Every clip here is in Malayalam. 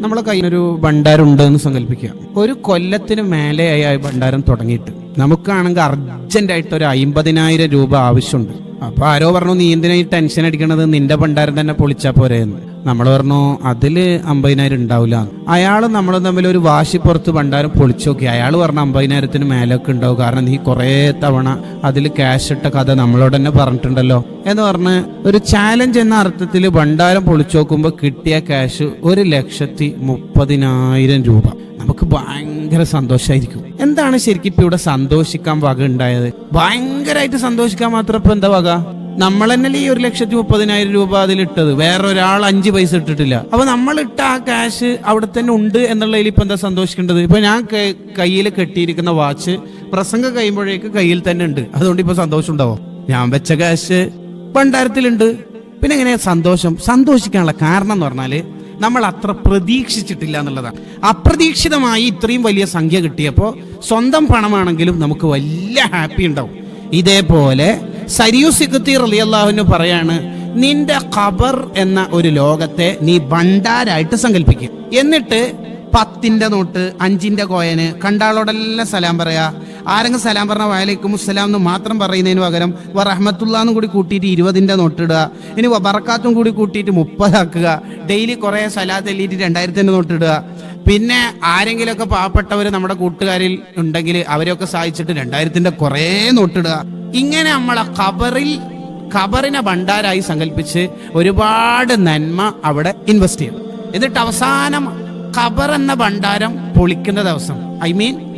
നമ്മളെ കയ്യിലൊരു ഭണ്ഡാരം ഉണ്ടെന്ന് സങ്കല്പിക്കുക. ഒരു കൊല്ലത്തിന് മേലെയായി ആ ഭണ്ഡാരം തുടങ്ങിയിട്ട് നമുക്കാണെങ്കിൽ അർജന്റായിട്ട് ഒരു 50,000 രൂപ ആവശ്യമുണ്ട്. അപ്പൊ ആരോ പറഞ്ഞു, നീ എന്തിനാ ഈ ടെൻഷൻ അടിക്കണത്, നിന്റെ ഭണ്ഡാരം തന്നെ പൊളിച്ചാ പോരെയെന്ന്. നമ്മൾ പറഞ്ഞു അതില് 50,000 ഉണ്ടാവില്ല. അയാൾ നമ്മൾ തമ്മിൽ ഒരു വാശി പുറത്ത് ഭണ്ഡാരം പൊളിച്ചു നോക്കി. അയാൾ പറഞ്ഞു 50,000 മേലൊക്കെ ഉണ്ടാവും, കാരണം നീ കുറേ തവണ അതിൽ ക്യാഷ് ഇട്ട കഥ നമ്മളോട് തന്നെ പറഞ്ഞിട്ടുണ്ടല്ലോ എന്ന് പറഞ്ഞ് ഒരു ചാലഞ്ച് എന്ന അർത്ഥത്തിൽ ഭണ്ഡാരം പൊളിച്ചു നോക്കുമ്പോൾ കിട്ടിയ ക്യാഷ് 1,30,000 രൂപ. നമുക്ക് ഭയങ്കര സന്തോഷമായിരിക്കും. എന്താണ് ശരിക്കും ഇപ്പൊ ഇവിടെ സന്തോഷിക്കാൻ വക ഉണ്ടായത്? ഭയങ്കരമായിട്ട് സന്തോഷിക്കാൻ മാത്രം ഇപ്പൊ എന്താ വക? നമ്മൾ തന്നെ ഈ 1,30,000 രൂപ അതിലിട്ടത്, വേറെ ഒരാൾ 5 പൈസ ഇട്ടിട്ടില്ല. അപ്പൊ നമ്മൾ ഇട്ട ആ ക്യാഷ് അവിടെ തന്നെ ഉണ്ട് എന്നുള്ളതിൽ ഇപ്പൊ എന്താ സന്തോഷിക്കേണ്ടത്? ഇപ്പൊ ഞാൻ കയ്യിൽ കെട്ടിയിരിക്കുന്ന വാച്ച് പ്രസംഗം കഴിയുമ്പോഴേക്ക് കയ്യിൽ തന്നെ ഉണ്ട്, അതുകൊണ്ട് ഇപ്പൊ സന്തോഷം ഉണ്ടാവും. ഞാൻ വെച്ച ക്യാഷ് ഭണ്ഡാരത്തിലുണ്ട്. പിന്നെ എങ്ങനെയാ സന്തോഷിക്കാനുള്ള കാരണം എന്ന് പറഞ്ഞാല് നമ്മൾ അത്ര പ്രതീക്ഷിച്ചിട്ടില്ല എന്നുള്ളതാണ്. അപ്രതീക്ഷിതമായി ഇത്രയും വലിയ സംഖ്യ കിട്ടിയപ്പോൾ സ്വന്തം പണമാണെങ്കിലും നമുക്ക് വലിയ ഹാപ്പി ഉണ്ടാവും. ഇതേപോലെ സരിയു സിഖ്തി റളിയല്ലാഹു അൻഹു പറയാണ്, നിന്റെ ഖബർ എന്ന ഒരു ലോകത്തെ നീ ഭണ്ഡാരായിട്ട് സങ്കല്പിക്കുക. എന്നിട്ട് 10ന്റെ നോട്ട്, 5ന്റെ കോയന് കണ്ടാളോടെല്ലാം സലാം പറയാ. ആരെങ്കിലും സലാം പറഞ്ഞ വഅലൈക്കും അസ്സലാം എന്ന് മാത്രം പറയുന്നതിന് പകരം റഹ്മത്തുള്ളാന്ന് കൂടി കൂട്ടിയിട്ട് 20ന്റെ നോട്ട് ഇടുക. ഇനി ബറക്കാത്തും കൂടി കൂട്ടിയിട്ട് 30 ആക്കുക. ഡെയിലി കുറെ സലാത്ത് എല്ലിയിട്ട് 2000ന്റെ നോട്ട് ഇടുക. പിന്നെ ആരെങ്കിലുമൊക്കെ പാവപ്പെട്ടവർ നമ്മുടെ കൂട്ടുകാരിൽ ഉണ്ടെങ്കിൽ അവരെയൊക്കെ സഹായിച്ചിട്ട് 2000ന്റെ കുറെ നോട്ടിടുക. ഇങ്ങനെ നമ്മളെ ഖബറിനെ ഭണ്ഡാരായി സങ്കല്പിച്ച് ഒരുപാട് നന്മ അവിടെ ഇൻവെസ്റ്റ് ചെയ്യും. എന്നിട്ട് അവസാനം ഖബർ എന്ന ഭണ്ഡാരം പൊളിക്കുന്ന ദിവസം,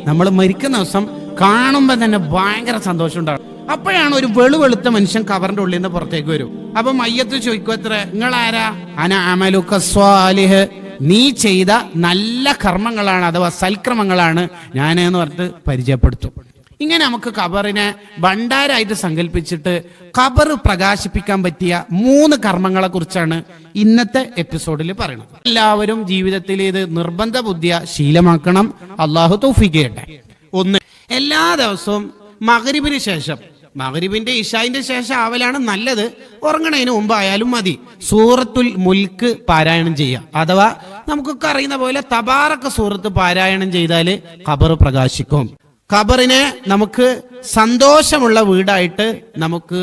നമ്മൾ മരിക്കുന്ന ദിവസം കാണുമ്പോൾ തന്നെ ഭയങ്കര സന്തോഷം ഉണ്ടാകും. അപ്പോഴാണ് ഒരു വെളുത്ത മനുഷ്യൻ ഖബറിന്റെ ഉള്ളിൽ നിന്ന് പുറത്തേക്ക് വരും. അപ്പൊ മയ്യത്ത് ചോദിക്കും, എത്ര നിങ്ങൾ ആരാ? അന അമലുക സ്വാലിഹ്, നീ ചെയ്ത നല്ല കർമ്മങ്ങളാണ് അഥവാ സൽക്രമങ്ങളാണ് ഞാൻ എന്ന് പറഞ്ഞിട്ട് പരിചയപ്പെടുത്തും. ഇങ്ങനെ നമുക്ക് ഖബറിനെ ഭണ്ഡാരായിട്ട് സങ്കല്പിച്ചിട്ട് ഖബർ പ്രകാശിപ്പിക്കാൻ പറ്റിയ 3 കർമ്മങ്ങളെ കുറിച്ചാണ് ഇന്നത്തെ എപ്പിസോഡിൽ പറയുന്നത്. എല്ലാവരും ജീവിതത്തിൽ ഇത് നിർബന്ധ ബുദ്ധിയ ശീലമാക്കണം. അള്ളാഹു തൗഫീഖ് ചെയ്യട്ടെ. 1, എല്ലാ ദിവസവും മഗ്‌രിബിന് ശേഷം, മഗ്‌രിബിന്റെ ഇശാഇന്റെ ശേഷം ആവലാണ് നല്ലത്, ഉറങ്ങണതിന് മുമ്പ് ആയാലും മതി, സൂറത്തുൽ മുൽക്ക് പാരായണം ചെയ്യുക. അഥവാ നമുക്കൊക്കെ അറിയുന്ന പോലെ തബാറക സൂറത്ത് പാരായണം ചെയ്താൽ ഖബർ പ്രകാശിക്കും. ഖബറിനെ നമുക്ക് സന്തോഷമുള്ള വീടായിട്ട് നമുക്ക്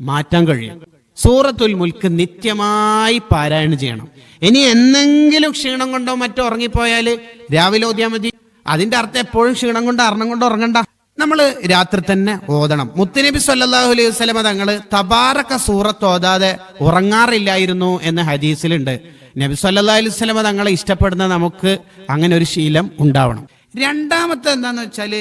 മാറ്റാൻ കഴിയും. സൂറത്തുൽ മുൽക്ക് നിത്യമായി പാരായണം ചെയ്യണം. ഇനി എന്തെങ്കിലും ക്ഷീണം കൊണ്ടോ മറ്റോ ഉറങ്ങിപ്പോയാൽ രാവിലെ ഓതിയാൽ മതി. അതിന്റെ അർത്ഥം എപ്പോഴും ക്ഷീണം കൊണ്ട് അർണം കൊണ്ട് ഉറങ്ങണ്ട, നമ്മൾ രാത്രി തന്നെ ഓതണം. മുത്തുനബി സല്ലല്ലാഹു അലൈഹി വസല്ലമ തങ്ങള് തബാറക സൂറത്ത് ഓതാതെ ഉറങ്ങാറില്ലായിരുന്നു എന്ന് ഹദീസിലുണ്ട്. നബി സല്ലല്ലാഹു അലൈഹി വസല്ലമ തങ്ങളെ ഇഷ്ടപ്പെടുന്ന നമുക്ക് അങ്ങനെ ഒരു ശീലം ഉണ്ടാവണം. രണ്ടാമത്തെ എന്താന്ന് വെച്ചാല്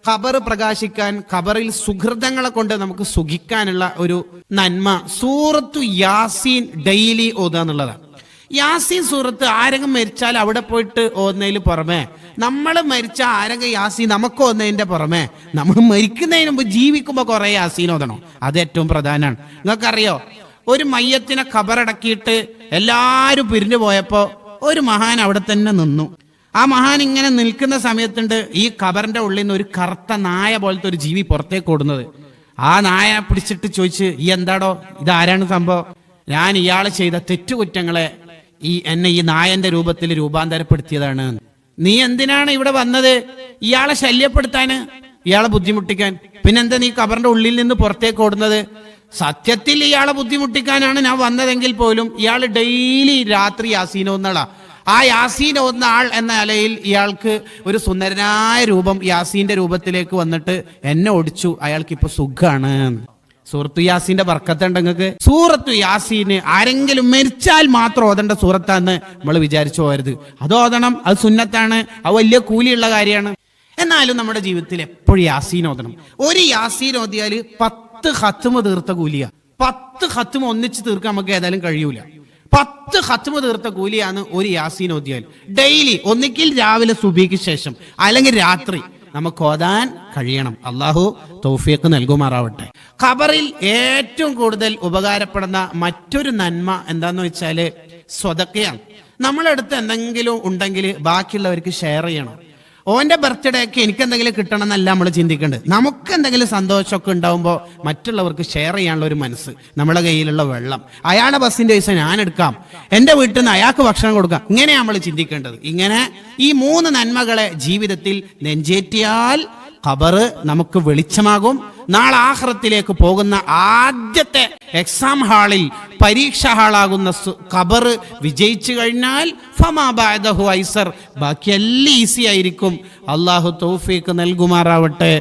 ഖബർ പ്രകാശിക്കാൻ, ഖബറിൽ സുഹൃതങ്ങളെ കൊണ്ട് നമുക്ക് സുഖിക്കാനുള്ള ഒരു നന്മ സൂറത്തു യാസീൻ ഡെയിലി ഓതുക എന്നുള്ളതാണ്. യാസീൻ സൂറത്ത് ആരെങ്കിലും മരിച്ചാൽ അവിടെ പോയിട്ട് ഓതുന്നതിന് പുറമെ, നമ്മൾ മരിച്ച ആരെങ്കിലും യാസീൻ നമുക്ക് ഓതുന്നതിന്റെ പുറമെ നമ്മൾ മരിക്കുന്നതിന് മുമ്പ് ജീവിക്കുമ്പോൾ കുറെ യാസീൻ ഓതണം. അത് ഏറ്റവും പ്രധാനമാണ്. നിങ്ങൾക്കറിയോ, ഒരു മയ്യത്തിനെ ഖബറടക്കിയിട്ട് എല്ലാരും പിരിഞ്ഞു പോയപ്പോ ഒരു മഹാൻ അവിടെ തന്നെ നിന്നു. ആ മഹാൻ ഇങ്ങനെ നിൽക്കുന്ന സമയത്തുണ്ട് ഈ ഖബറിന്റെ ഉള്ളിൽ നിന്ന് ഒരു കറുത്ത നായ പോലത്തെ ഒരു ജീവി പുറത്തേക്ക് ഓടുന്നത്. ആ നായ പിടിച്ചിട്ട് ചോദിച്ച്, ഈ എന്താടോ, ഇതാരാണ് സംഭവം? ഞാൻ ഇയാളെ ചെയ്ത തെറ്റുകുറ്റങ്ങളെ എന്നെ ഈ നായന്റെ രൂപത്തിൽ രൂപാന്തരപ്പെടുത്തിയതാണ്. നീ എന്തിനാണ് ഇവിടെ വന്നത്? ഇയാളെ ശല്യപ്പെടുത്താന്, ഇയാളെ ബുദ്ധിമുട്ടിക്കാൻ. പിന്നെന്താ നീ ഖബറിന്റെ ഉള്ളിൽ നിന്ന് പുറത്തേക്ക് ഓടുന്നത്? സത്യത്തിൽ ഇയാളെ ബുദ്ധിമുട്ടിക്കാനാണ് ഞാൻ വന്നതെങ്കിൽ പോലും ഇയാൾ ഡെയിലി രാത്രി യാസീൻ ഓതുന്നതാ. ആ യാസീൻ ഓതുന്ന ആൾ എന്ന നിലയിൽ ഇയാൾക്ക് ഒരു സുന്ദരനായ രൂപം യാസീന്റെ രൂപത്തിലേക്ക് വന്നിട്ട് എന്നെ ഓടിച്ചു, അയാൾക്ക് ഇപ്പൊ സുഖാണ്. സൂറത്തു യാസീന്റെ ബർക്കത്തുണ്ട് നിങ്ങൾക്ക്. സൂറത്തു യാസീന് ആരെങ്കിലും മരിച്ചാൽ മാത്രം ഓതേണ്ട സൂറത്താന്ന് നമ്മൾ വിചാരിച്ചു പോകരുത്. അത് ഓതണം, അത് സുന്നത്താണ്, അത് വലിയ കൂലിയുള്ള കാര്യമാണ്. എന്നാലും നമ്മുടെ ജീവിതത്തിൽ എപ്പോഴും യാസീൻ ഓതണം. ഒരു യാസീൻ ഓതിയാൽ 10 ഖത്മ് തീർത്ത കൂലിയ. 10 ഖത്മ് ഒന്നിച്ച് തീർക്കാൻ നമുക്ക് ഏതായാലും കഴിയൂല. 10 ഖത്മ് തീർത്ത കൂലിയാണ് ഒരു യാസീൻ ഓതിയാൽ. ഡെയിലി ഒന്നിക്കിൽ രാവിലെ സുബഹിക്ക് ശേഷം അല്ലെങ്കിൽ രാത്രി നമുക്ക് ഓതാൻ കഴിയണം. അള്ളാഹു തൗഫീഖ് നൽകുമാറാവട്ടെ. ഖബറിൽ ഏറ്റവും കൂടുതൽ ഉപകാരപ്പെടുന്ന മറ്റൊരു നന്മ എന്താന്ന് വെച്ചാല് സ്വതക്കയാണ്. നമ്മളടുത്ത് എന്തെങ്കിലും ഉണ്ടെങ്കിൽ ബാക്കിയുള്ളവർക്ക് ഷെയർ ചെയ്യണം. ഓൻ്റെ ബർത്ത്ഡേക്ക് എനിക്ക് എന്തെങ്കിലും കിട്ടണം എന്നല്ല നമ്മൾ ചിന്തിക്കേണ്ടത്. നമുക്ക് എന്തെങ്കിലും സന്തോഷമൊക്കെ ഉണ്ടാകുമ്പോൾ മറ്റുള്ളവർക്ക് ഷെയർ ചെയ്യാനുള്ള ഒരു മനസ്സ്, നമ്മളെ കയ്യിലുള്ള വെള്ളം, അയാളുടെ ബസ്സിൻ്റെ പൈസ ഞാൻ എടുക്കാം, എൻ്റെ വീട്ടിൽ നിന്ന് അയാൾക്ക് ഭക്ഷണം കൊടുക്കാം, ഇങ്ങനെയാണ് നമ്മൾ ചിന്തിക്കേണ്ടത്. ഇങ്ങനെ ഈ 3 നന്മകളെ ജീവിതത്തിൽ നെഞ്ചേറ്റിയാൽ ഖബർ നമുക്ക് വെളിച്ചമാകും. നാളെ ആഖിറത്തിലേക്ക് പോകുന്ന ആദ്യത്തെ എക്സാം ഹാളിൽ, പരീക്ഷാ ഹാളാകുന്ന ഖബർ വിജയിച്ചു കഴിഞ്ഞാൽ ഫമാ ബഅദഹു ഐസർ, ബാക്കിയെല്ലാം ഈസി ആയിരിക്കും. അള്ളാഹു തൗഫീഖ് നൽകുമാറാവട്ടെ.